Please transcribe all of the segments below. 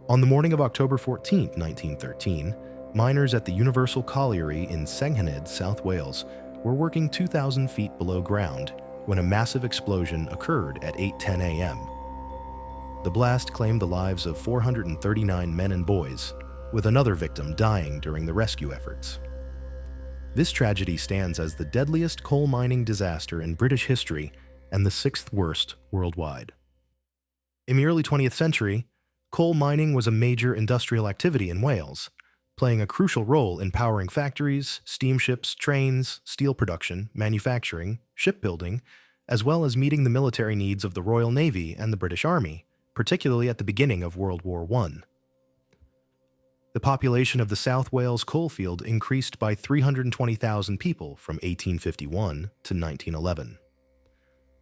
On the morning of October 14, 1913, miners at the Universal Colliery in Senghenydd, South Wales, were working 2,000 feet below ground when a massive explosion occurred at 8:10 a.m. The blast claimed the lives of 439 men and boys, with another victim dying during the rescue efforts. This tragedy stands as the deadliest coal mining disaster in British history and the sixth worst worldwide. In the early 20th century, coal mining was a major industrial activity in Wales, playing a crucial role in powering factories, steamships, trains, steel production, manufacturing, shipbuilding, as well as meeting the military needs of the Royal Navy and the British Army, particularly at the beginning of World War I. The population of the South Wales coalfield increased by 320,000 people from 1851 to 1911.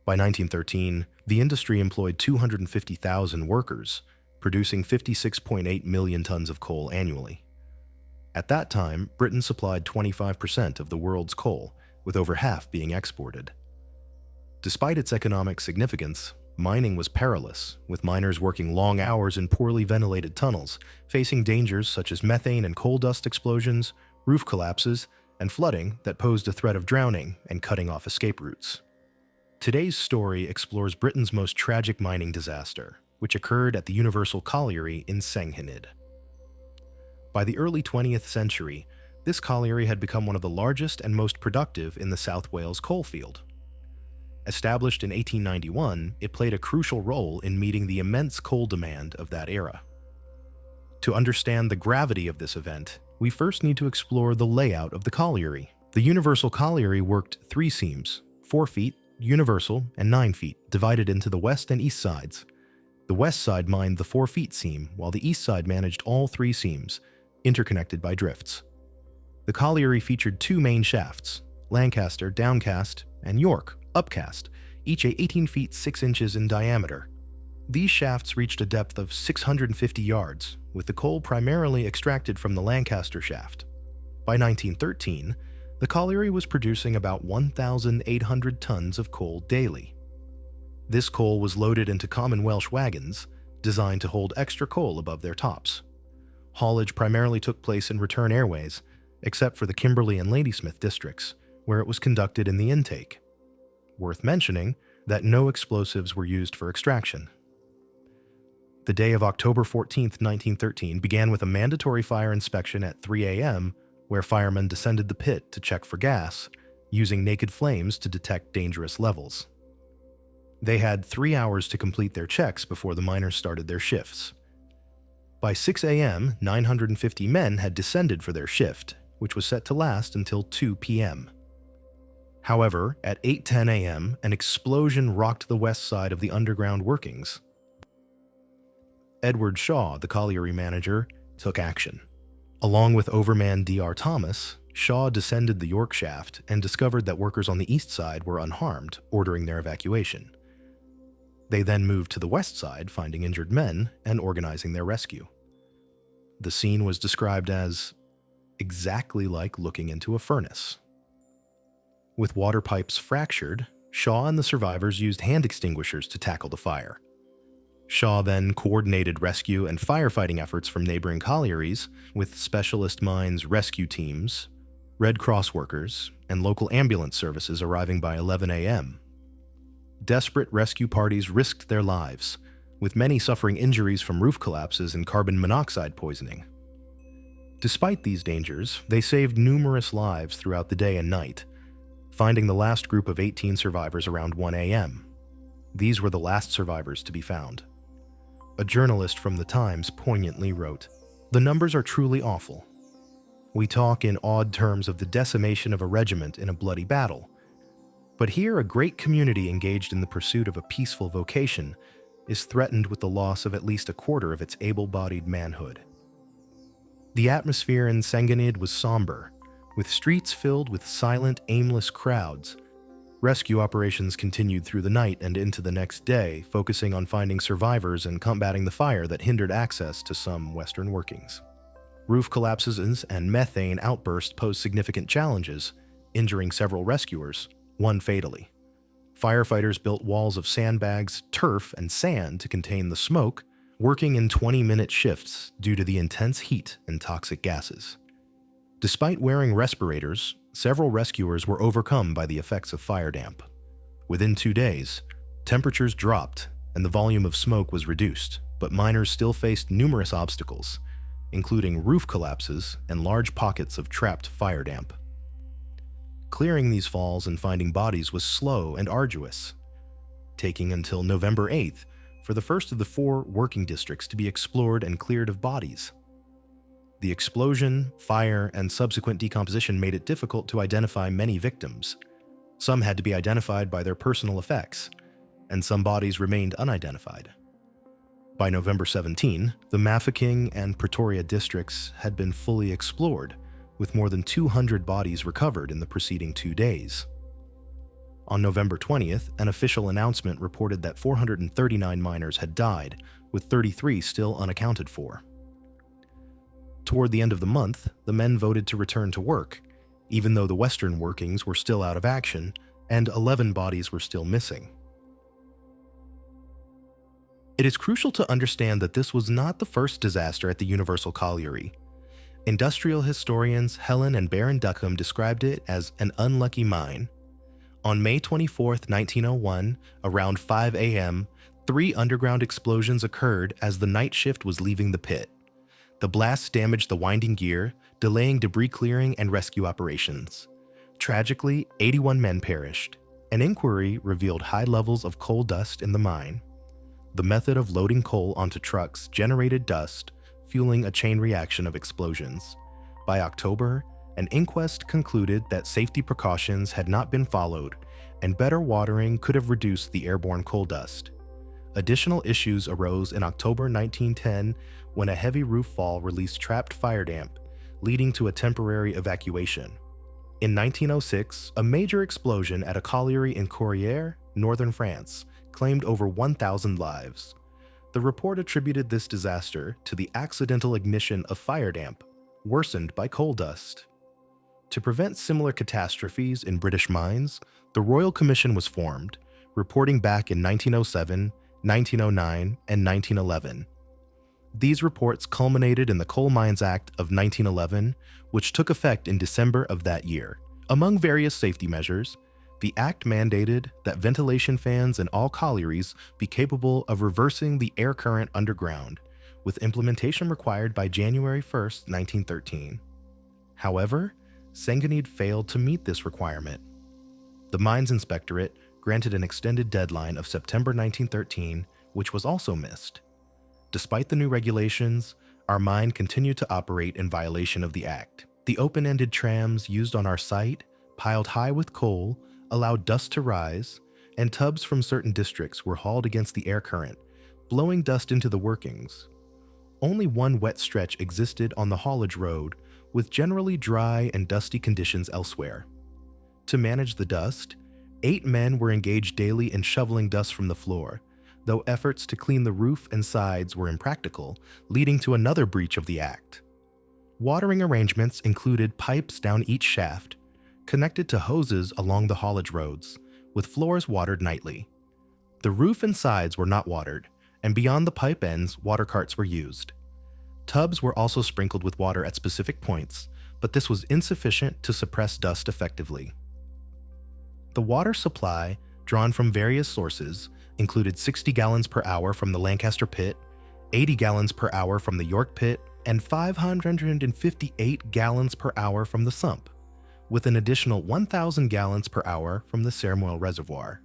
By 1913, the industry employed 250,000 workers, producing 56.8 million tons of coal annually. At that time, Britain supplied 25% of the world's coal, with over half being exported. Despite its economic significance, mining was perilous, with miners working long hours in poorly ventilated tunnels, facing dangers such as methane and coal dust explosions, roof collapses, and flooding that posed a threat of drowning and cutting off escape routes. Today's story explores Britain's most tragic mining disaster, which occurred at the Universal Colliery in Senghenydd. By the early 20th century, this colliery had become one of the largest and most productive in the South Wales coalfield. Established in 1891, it played a crucial role in meeting the immense coal demand of that era. To understand the gravity of this event, we first need to explore the layout of the colliery. The Universal Colliery worked 3 seams, 4 feet, universal, and 9 feet, divided into the west and east sides. The west side mined the 4 feet seam, while the east side managed all 3 seams, interconnected by drifts. The colliery featured 2 main shafts, Lancaster downcast and York upcast, each 18 feet 6 inches in diameter. These shafts reached a depth of 650 yards, with the coal primarily extracted from the Lancaster shaft. By 1913, the colliery was producing about 1,800 tons of coal daily. This coal was loaded into common Welsh wagons, designed to hold extra coal above their tops. Haulage primarily took place in return airways, except for the Kimberley and Ladysmith districts, where it was conducted in the intake. Worth mentioning that no explosives were used for extraction. The day of October 14, 1913 began with a mandatory fire inspection at 3 a.m., where firemen descended the pit to check for gas, using naked flames to detect dangerous levels. They had 3 hours to complete their checks before the miners started their shifts. By 6 a.m., 950 men had descended for their shift, which was set to last until 2 p.m. However, at 8:10 a.m., an explosion rocked the west side of the underground workings. Edward Shaw, the colliery manager, took action. Along with overman D.R. Thomas, Shaw descended the York shaft and discovered that workers on the east side were unharmed, ordering their evacuation. They then moved to the west side, finding injured men and organizing their rescue. The scene was described as exactly like looking into a furnace. With water pipes fractured, Shaw and the survivors used hand extinguishers to tackle the fire. Shaw then coordinated rescue and firefighting efforts from neighboring collieries with specialist mines rescue teams, Red Cross workers, and local ambulance services arriving by 11 a.m. Desperate rescue parties risked their lives, with many suffering injuries from roof collapses and carbon monoxide poisoning. Despite these dangers, they saved numerous lives throughout the day and night, finding the last group of 18 survivors around 1 a.m. These were the last survivors to be found. A journalist from the Times poignantly wrote, "The numbers are truly awful. We talk in odd terms of the decimation of a regiment in a bloody battle. But here a great community engaged in the pursuit of a peaceful vocation is threatened with the loss of at least a quarter of its able-bodied manhood." The atmosphere in Senghenydd was somber, with streets filled with silent, aimless crowds. Rescue operations continued through the night and into the next day, focusing on finding survivors and combating the fire that hindered access to some western workings. Roof collapses and methane outbursts posed significant challenges, injuring several rescuers, one fatally. Firefighters built walls of sandbags, turf, and sand to contain the smoke, working in 20-minute shifts due to the intense heat and toxic gases. Despite wearing respirators, several rescuers were overcome by the effects of fire damp. Within 2 days, temperatures dropped and the volume of smoke was reduced, but miners still faced numerous obstacles, including roof collapses and large pockets of trapped fire damp. Clearing these falls and finding bodies was slow and arduous, taking until November 8th for the first of the 4 working districts to be explored and cleared of bodies. The explosion, fire, and subsequent decomposition made it difficult to identify many victims. Some had to be identified by their personal effects, and some bodies remained unidentified. By November 17, the Mafeking and Pretoria districts had been fully explored, with more than 200 bodies recovered in the preceding 2 days. On November 20th, an official announcement reported that 439 miners had died, with 33 still unaccounted for. Toward the end of the month, the men voted to return to work, even though the western workings were still out of action and 11 bodies were still missing. It is crucial to understand that this was not the first disaster at the Universal Colliery. Industrial historians Helen and Baron Duckham described it as an unlucky mine. On May 24, 1901, around 5 a.m., 3 underground explosions occurred as the night shift was leaving the pit. The blasts damaged the winding gear, delaying debris clearing and rescue operations. Tragically, 81 men perished. An inquiry revealed high levels of coal dust in the mine. The method of loading coal onto trucks generated dust, fueling a chain reaction of explosions. By October, an inquest concluded that safety precautions had not been followed, and better watering could have reduced the airborne coal dust. Additional issues arose in October 1910 when a heavy roof fall released trapped fire damp, leading to a temporary evacuation. In 1906, a major explosion at a colliery in Corrières, northern France, claimed over 1,000 lives. The report attributed this disaster to the accidental ignition of fire damp, worsened by coal dust. To prevent similar catastrophes in British mines, the Royal Commission was formed, reporting back in 1907, 1909, and 1911. These reports culminated in the Coal Mines Act of 1911, which took effect in December of that year. Among various safety measures, the act mandated that ventilation fans in all collieries be capable of reversing the air current underground, with implementation required by January 1, 1913. However, Senghenydd failed to meet this requirement. The Mines Inspectorate granted an extended deadline of September 1913, which was also missed. Despite the new regulations, our mine continued to operate in violation of the act. The open-ended trams used on our site, piled high with coal, allowed dust to rise, and tubs from certain districts were hauled against the air current, blowing dust into the workings. Only one wet stretch existed on the haulage road, with generally dry and dusty conditions elsewhere. To manage the dust, 8 men were engaged daily in shoveling dust from the floor, though efforts to clean the roof and sides were impractical, leading to another breach of the act. Watering arrangements included pipes down each shaft, connected to hoses along the haulage roads, with floors watered nightly. The roof and sides were not watered, and beyond the pipe ends, water carts were used. Tubs were also sprinkled with water at specific points, but this was insufficient to suppress dust effectively. The water supply, drawn from various sources, included 60 gallons per hour from the Lancaster pit, 80 gallons per hour from the York pit, and 558 gallons per hour from the sump, with an additional 1,000 gallons per hour from the Sermoil reservoir.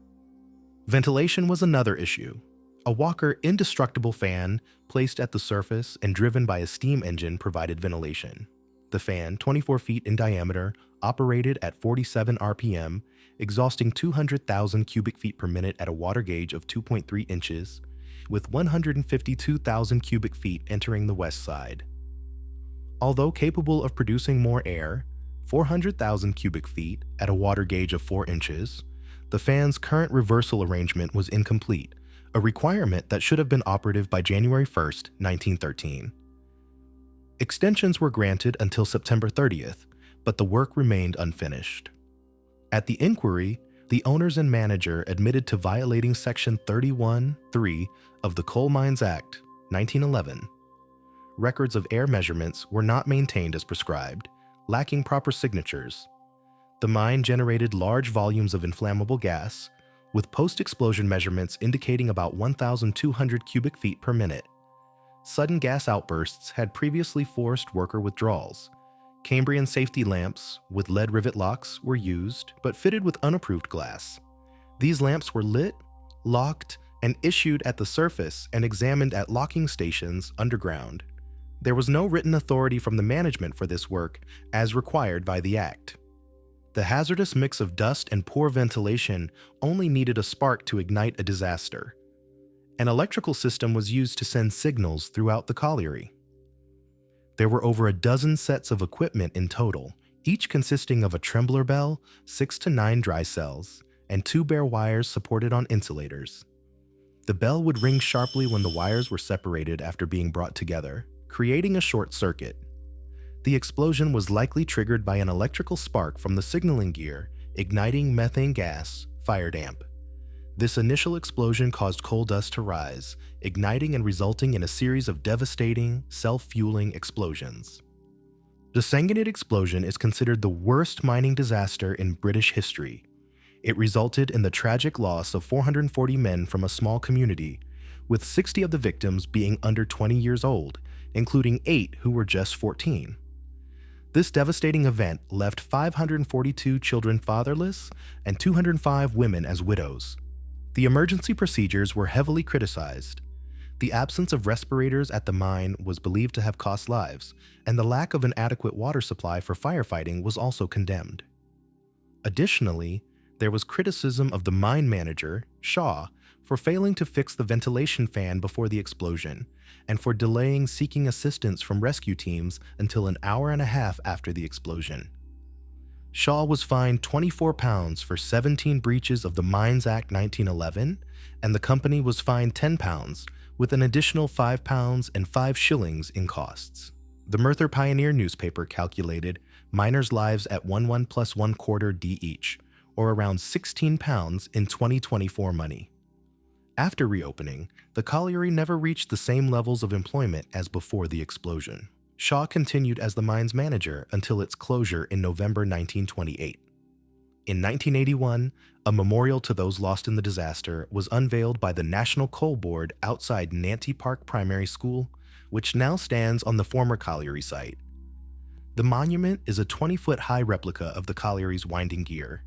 Ventilation was another issue. A Walker indestructible fan placed at the surface and driven by a steam engine provided ventilation. The fan, 24 feet in diameter, operated at 47 RPM, exhausting 200,000 cubic feet per minute at a water gauge of 2.3 inches, with 152,000 cubic feet entering the west side. Although capable of producing more air, 400,000 cubic feet at a water gauge of 4 inches, the fan's current reversal arrangement was incomplete, a requirement that should have been operative by January 1, 1913. Extensions were granted until September 30th, but the work remained unfinished. At the inquiry, the owners and manager admitted to violating Section 31(3) of the Coal Mines Act, 1911. Records of air measurements were not maintained as prescribed, lacking proper signatures. The mine generated large volumes of inflammable gas, with post-explosion measurements indicating about 1,200 cubic feet per minute. Sudden gas outbursts had previously forced worker withdrawals. Cambrian safety lamps with lead rivet locks were used, but fitted with unapproved glass. These lamps were lit, locked, and issued at the surface and examined at locking stations underground. There was no written authority from the management for this work, as required by the Act. The hazardous mix of dust and poor ventilation only needed a spark to ignite a disaster. An electrical system was used to send signals throughout the colliery. There were over a dozen sets of equipment in total, each consisting of a trembler bell, 6 to 9 dry cells, and 2 bare wires supported on insulators. The bell would ring sharply when the wires were separated after being brought together, creating a short circuit. The explosion was likely triggered by an electrical spark from the signaling gear, igniting methane gas, fire damp. This initial explosion caused coal dust to rise, igniting and resulting in a series of devastating, self-fueling explosions. The Senghenydd explosion is considered the worst mining disaster in British history. It resulted in the tragic loss of 440 men from a small community, with 60 of the victims being under 20 years old, including 8 who were just 14. This devastating event left 542 children fatherless and 205 women as widows. The emergency procedures were heavily criticized. The absence of respirators at the mine was believed to have cost lives, and the lack of an adequate water supply for firefighting was also condemned. Additionally, there was criticism of the mine manager, Shaw, for failing to fix the ventilation fan before the explosion, and for delaying seeking assistance from rescue teams until an hour and a half after the explosion. Shaw was fined £24 for 17 breaches of the Mines Act 1911, and the company was fined £10, with an additional £5 and 5 shillings in costs. The Merthyr Pioneer newspaper calculated miners' lives at 11 plus 1/4 D each, or around £16 in 2024 money. After reopening, the colliery never reached the same levels of employment as before the explosion. Shaw continued as the mine's manager until its closure in November 1928. In 1981, a memorial to those lost in the disaster was unveiled by the National Coal Board outside Nanty Park Primary School, which now stands on the former colliery site. The monument is a 20-foot-high replica of the colliery's winding gear.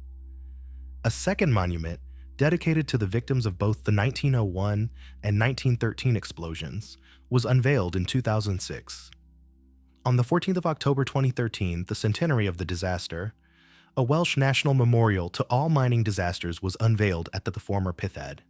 A second monument, dedicated to the victims of both the 1901 and 1913 explosions, was unveiled in 2006. On the 14th of October 2013, the centenary of the disaster, a Welsh national memorial to all mining disasters was unveiled at the former Pithad.